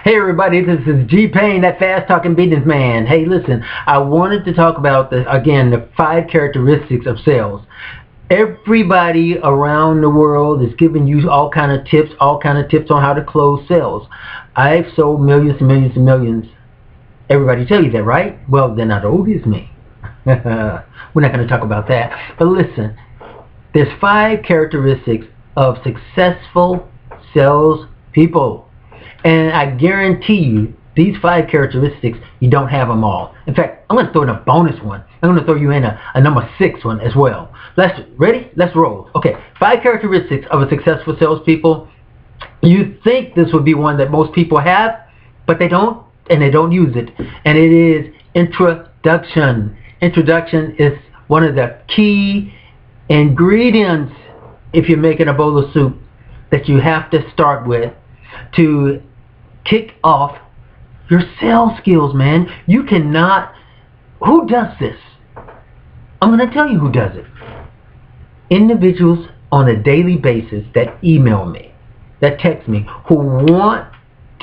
Hey everybody, this is G Payne, that fast talking businessman. Hey, listen, I wanted to talk about the 5 characteristics of sales. Everybody around the world is giving you all kind of tips on how to close sales. I've sold millions and millions and millions. Everybody tell you that, right? Well, they're not old as me. We're not going to talk about that. But listen, there's 5 characteristics of successful sales people. And I guarantee you, these 5 characteristics, you don't have them all. In fact, I'm going to throw in a bonus one. I'm going to throw you in a number 6 one as well. Ready? Let's roll. Okay, 5 characteristics of a successful salespeople. You think this would be one that most people have, but they don't, and they don't use it. And it is introduction. Introduction is one of the key ingredients if you're making a bowl of soup that you have to start with to kick off your sales skills, man. You cannot. Who does this? I'm going to tell you who does it. Individuals on a daily basis that email me, that text me, who want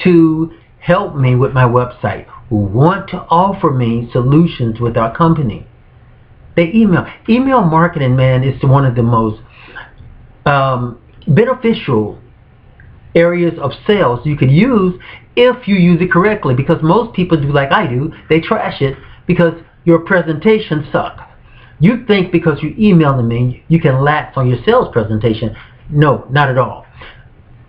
to help me with my website, who want to offer me solutions with our company. They email. Email marketing, man, is one of the most beneficial areas of sales you could use if you use it correctly, because most people do like I do. They trash it because your presentation sucks. You think because you emailed me you can lax on your sales presentation. No, not at all.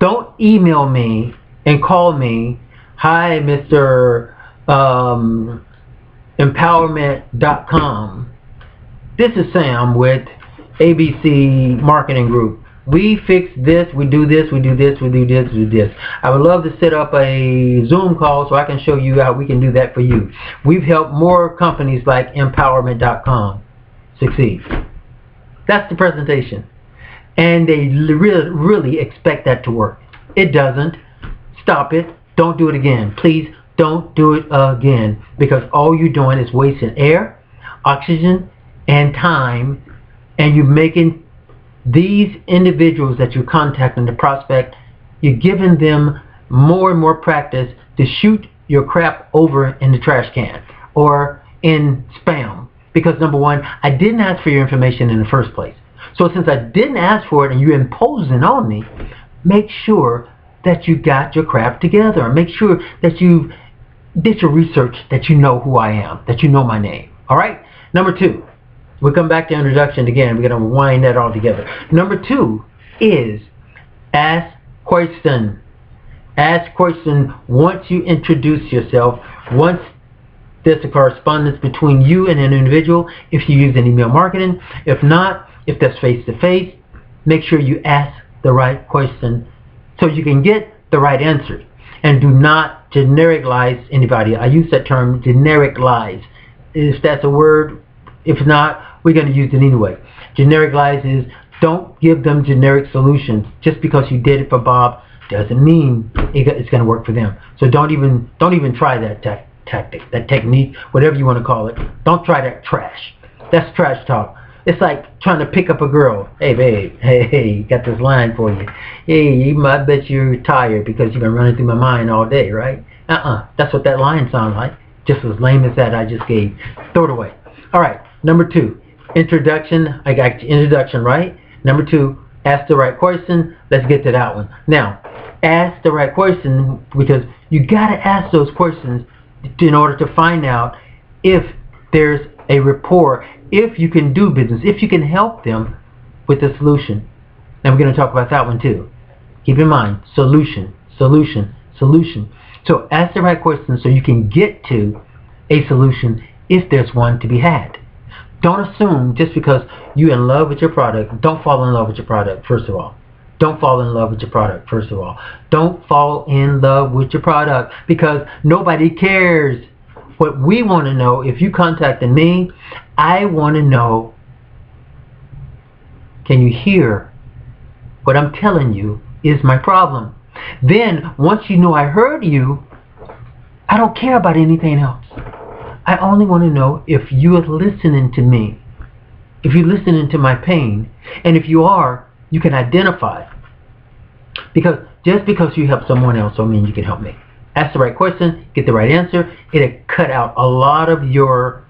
Don't email me and call me, hi Mr. Empowerment.com. This is Sam with ABC Marketing Group. We fix this, we do this, we do this, we do this, we do this. I would love to set up a Zoom call so I can show you how we can do that for you. We've helped more companies like Empowerment.com succeed. That's the presentation. And they really expect that to work. It doesn't. Stop it. Don't do it again. Please don't do it again, because all you're doing is wasting air, oxygen, and time, and you're making these individuals that you're contacting, the prospect, you're giving them more and more practice to shoot your crap over in the trash can or in spam. Because number one, I didn't ask for your information in the first place. So since I didn't ask for it and you're imposing on me, make sure that you got your crap together. Make sure that you did your research, that you know who I am, that you know my name. All right? Number 2. We'll come back to introduction again. We're going to wind that all together. Number 2 is ask question. Ask question once you introduce yourself, once there's a correspondence between you and an individual, if you use an email marketing. If not, if that's face-to-face, make sure you ask the right question so you can get the right answer. And do not genericalize anybody. I use that term, genericalize. If that's a word, if not, we're going to use it anyway. Genericalize is, don't give them generic solutions. Just because you did it for Bob doesn't mean it's going to work for them. So don't even try that tactic, that technique, whatever you want to call it. Don't try that trash. That's trash talk. It's like trying to pick up a girl. Hey babe, hey, got this line for you. Hey, I bet you're tired because you've been running through my mind all day, right? That's what that line sounds like. Just as lame as that I just gave. Throw it away. All right, number 2. Introduction. I got your introduction right. Number 2, ask the right question. Let's get to that one. Now, ask the right question, because you got to ask those questions in order to find out if there's a rapport, if you can do business, if you can help them with the solution. And we're going to talk about that one too. Keep in mind, solution, solution, solution. So ask the right questions so you can get to a solution if there's one to be had. Don't assume just because you're in love with your product. Don't fall in love with your product, first of all. Don't fall in love with your product, first of all. Don't fall in love with your product, because nobody cares. What we want to know, if you contacted me, I want to know, can you hear what I'm telling you is my problem? Then, once you know I heard you, I don't care about anything else. I only want to know if you are listening to me, if you're listening to my pain, and if you are, you can identify. Because just because you help someone else don't mean you can help me. Ask the right question, get the right answer. It'll cut out a lot of your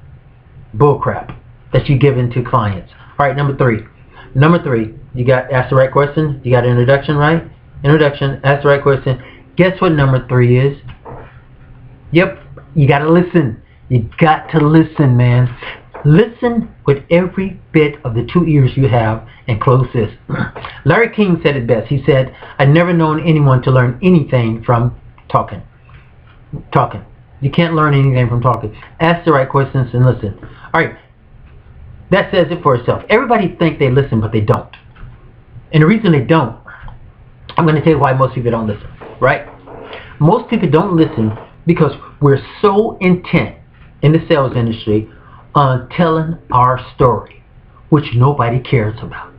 bullcrap that you give into clients. All right, number three, you got ask the right question. You got introduction, right? Introduction, ask the right question. Guess what number 3 is? Yep, you got to listen. You got to listen, man. Listen with every bit of the 2 ears you have and close this. Larry King said it best. He said, I've never known anyone to learn anything from talking. You can't learn anything from talking. Ask the right questions and listen. All right, that says it for itself. Everybody thinks they listen, but they don't. And the reason they don't, I'm going to tell you why most people don't listen, right? Most people don't listen because we're so intent in the sales industry on telling our story, which nobody cares about.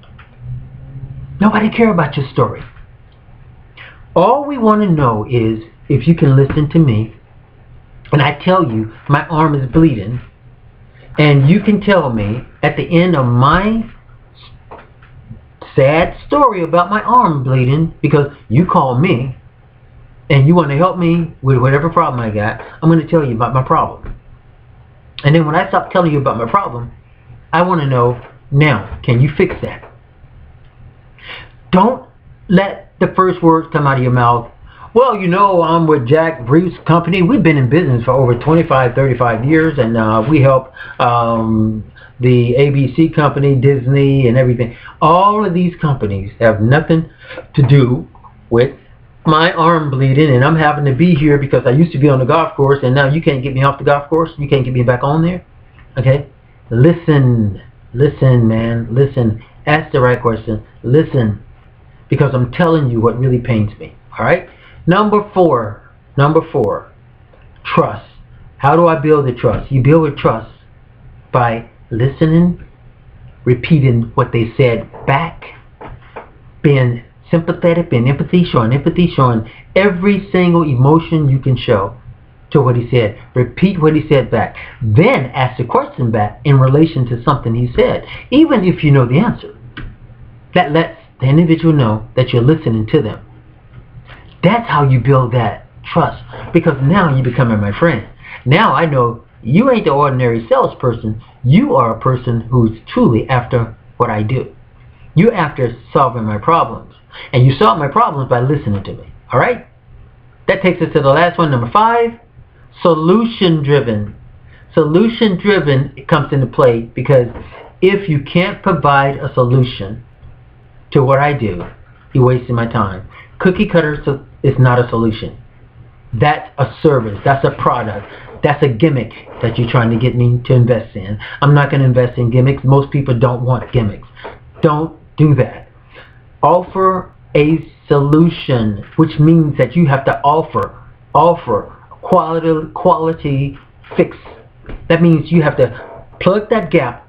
Nobody cares about your story. All we want to know is if you can listen to me and I tell you my arm is bleeding, and you can tell me at the end of my sad story about my arm bleeding because you called me and you want to help me with whatever problem I got, I'm going to tell you about my problem. And then when I stop telling you about my problem, I want to know, now, can you fix that? Don't let the first words come out of your mouth, well, you know, I'm with Jack Bruce Company. We've been in business for over 25, 35 years, and we help the ABC company, Disney, and everything. All of these companies have nothing to do with my arm bleeding, and I'm having to be here because I used to be on the golf course, and now you can't get me off the golf course. You can't get me back on there. Okay? Listen, man. Listen. Ask the right question. Listen, because I'm telling you what really pains me. All right? Number four, trust. How do I build the trust? You build with trust by listening, repeating what they said back, being sympathetic, being empathy, showing every single emotion you can show to what he said. Repeat what he said back. Then ask the question back in relation to something he said, even if you know the answer. That lets the individual know that you're listening to them. That's how you build that trust, because now you're becoming my friend. Now I know you ain't the ordinary salesperson. You are a person who's truly after what I do. You're after solving my problems. And you solve my problems by listening to me. All right? That takes us to the last one, number 5, solution-driven. Solution-driven comes into play because if you can't provide a solution to what I do, you're wasting my time. Cookie cutter is not a solution. That's a service. That's a product. That's a gimmick that you're trying to get me to invest in. I'm not going to invest in gimmicks. Most people don't want gimmicks. Don't do that. Offer a solution, which means that you have to offer quality fix. That means you have to plug that gap,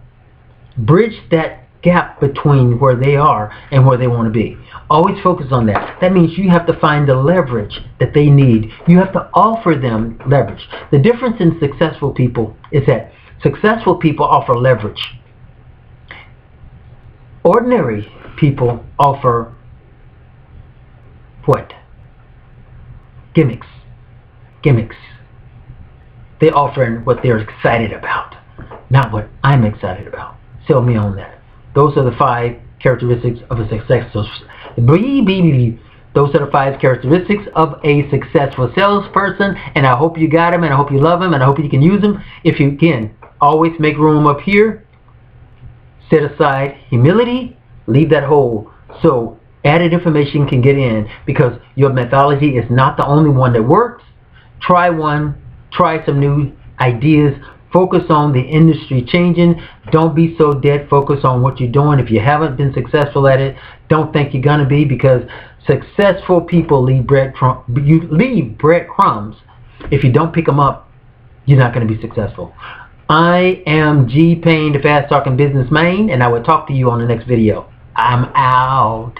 bridge that gap between where they are and where they want to be. Always focus on that. That means you have to find the leverage that they need. You have to offer them leverage. The difference in successful people is that successful people offer leverage. Ordinary people offer what? Gimmicks. They offer what they're excited about, not what I'm excited about. Sell me on that. Those are the 5 characteristics of a successful. Those are the 5 characteristics of a successful salesperson, and I hope you got them, and I hope you love them, and I hope you can use them. If you can, always make room up here. Set aside humility. Leave that hole so added information can get in, because your methodology is not the only one that works. Try one. Try some new ideas. Focus on the industry changing. Don't be so dead focused on what you're doing. If you haven't been successful at it, don't think you're going to be, because successful people leave breadcrumbs. You leave breadcrumbs. If you don't pick them up, you're not going to be successful. I am G. Payne, the Fast Talking Businessman, and I will talk to you on the next video. I'm out.